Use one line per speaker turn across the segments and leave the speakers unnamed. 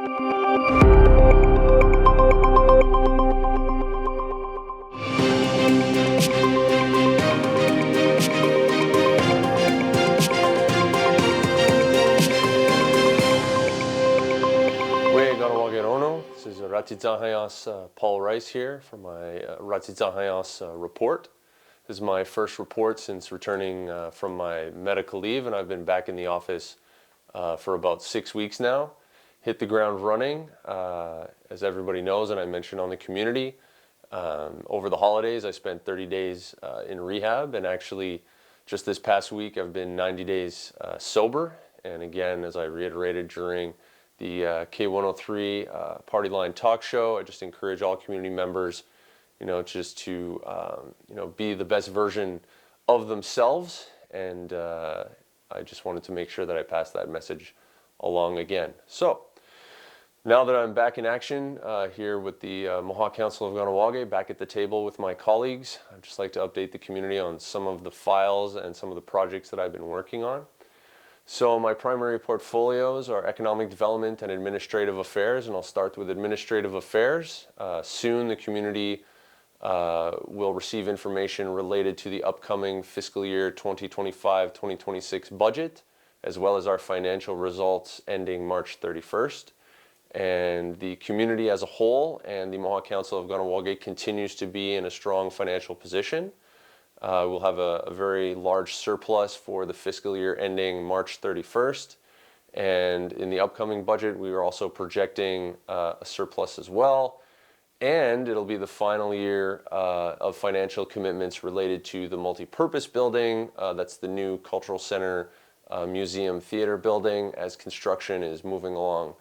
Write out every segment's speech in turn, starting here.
This is Ratitsénhaienhs Paul Rice here for my Ratitsénhaienhs report. This is my first report since returning from my medical leave, and I've been back in the office for about 6 weeks now. Hit the ground running, as everybody knows, and I mentioned on the community. Over the holidays, I spent 30 days in rehab, and actually just this past week I've been 90 days sober. And again, as I reiterated during the K103 Party Line talk show, I just encourage all community members, just to, be the best version of themselves. And I just wanted to make sure that I passed that message along again. So now that I'm back in action here with the Mohawk Council of Kahnawake, back at the table with my colleagues, I'd just like to update the community on some of the files and some of the projects that I've been working on. So my primary portfolios are economic development and administrative affairs, and I'll start with administrative affairs. Soon the community will receive information related to the upcoming fiscal year 2025-2026 budget, as well as our financial results ending March 31st. And the community as a whole and the Mohawk Council of Kahnawake continues to be in a strong financial position. We'll have a very large surplus for the fiscal year ending March 31st. And in the upcoming budget, we are also projecting a surplus as well. And it'll be the final year of financial commitments related to the multi-purpose building. That's the new Cultural Center Museum Theater building, as construction is moving along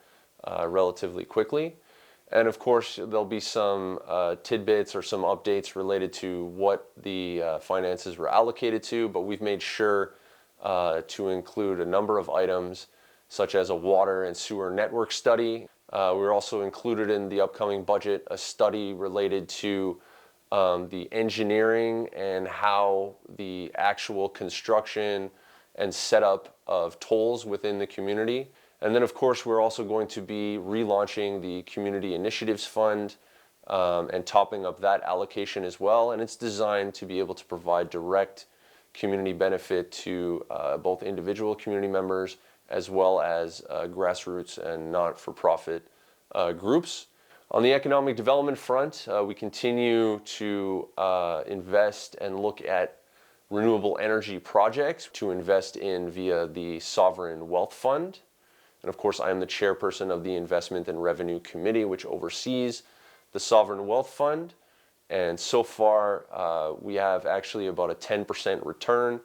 relatively quickly. And of course, there'll be some tidbits or some updates related to what the finances were allocated to, but we've made sure to include a number of items, such as a water and sewer network study. We're also included in the upcoming budget a study related to the engineering and how the actual construction and setup of tolls within the community. And then, of course, we're also going to be relaunching the Community Initiatives Fund and topping up that allocation as well. And it's designed to be able to provide direct community benefit to both individual community members as well as grassroots and not-for-profit groups. On the economic development front, we continue to invest and look at renewable energy projects to invest in via the Sovereign Wealth Fund. And of course, I am the chairperson of the Investment and Revenue Committee, which oversees the Sovereign Wealth Fund. And so far, we have actually about a 10% return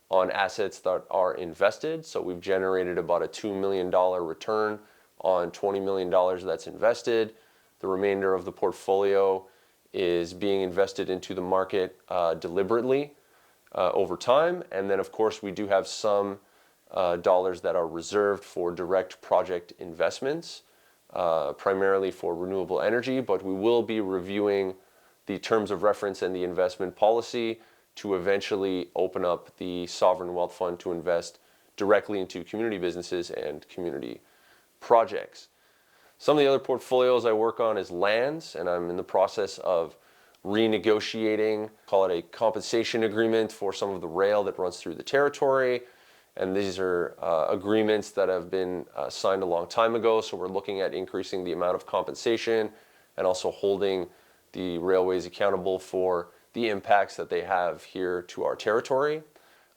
on assets that are invested. So we've generated about a $2 million return on $20 million that's invested. The remainder of the portfolio is being invested into the market deliberately over time. And then, of course, we do have some dollars that are reserved for direct project investments, primarily for renewable energy, but we will be reviewing the terms of reference and the investment policy to eventually open up the Sovereign Wealth Fund to invest directly into community businesses and community projects. Some of the other portfolios I work on is lands, and I'm in the process of renegotiating, call it a compensation agreement for some of the rail that runs through the territory. And these are agreements that have been signed a long time ago, so we're looking at increasing the amount of compensation and also holding the railways accountable for the impacts that they have here to our territory.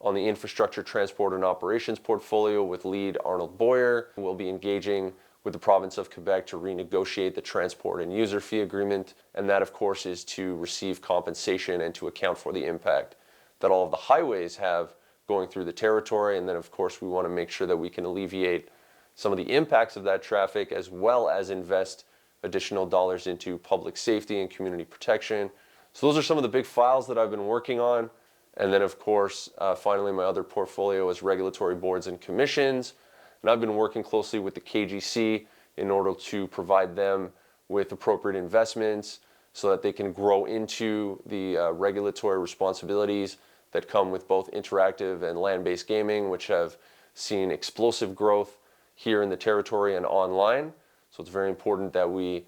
On the infrastructure, transport, and operations portfolio with lead Arnold Boyer, we'll be engaging with the province of Quebec to renegotiate the transport and user fee agreement. And that, of course, is to receive compensation and to account for the impact that all of the highways have going through the territory. And then, of course, we want to make sure that we can alleviate some of the impacts of that traffic, as well as invest additional dollars into public safety and community protection. So those are some of the big files that I've been working on. And then, of course, finally, my other portfolio is regulatory boards and commissions. And I've been working closely with the KGC in order to provide them with appropriate investments so that they can grow into the regulatory responsibilities that come with both interactive and land-based gaming, which have seen explosive growth here in the territory and online. So it's very important that we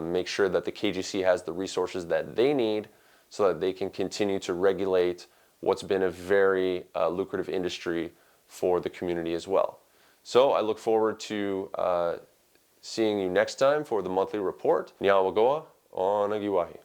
make sure that the KGC has the resources that they need so that they can continue to regulate what's been a very lucrative industry for the community as well. So I look forward to seeing you next time for the monthly report. Niawagoa o Nagiwahi.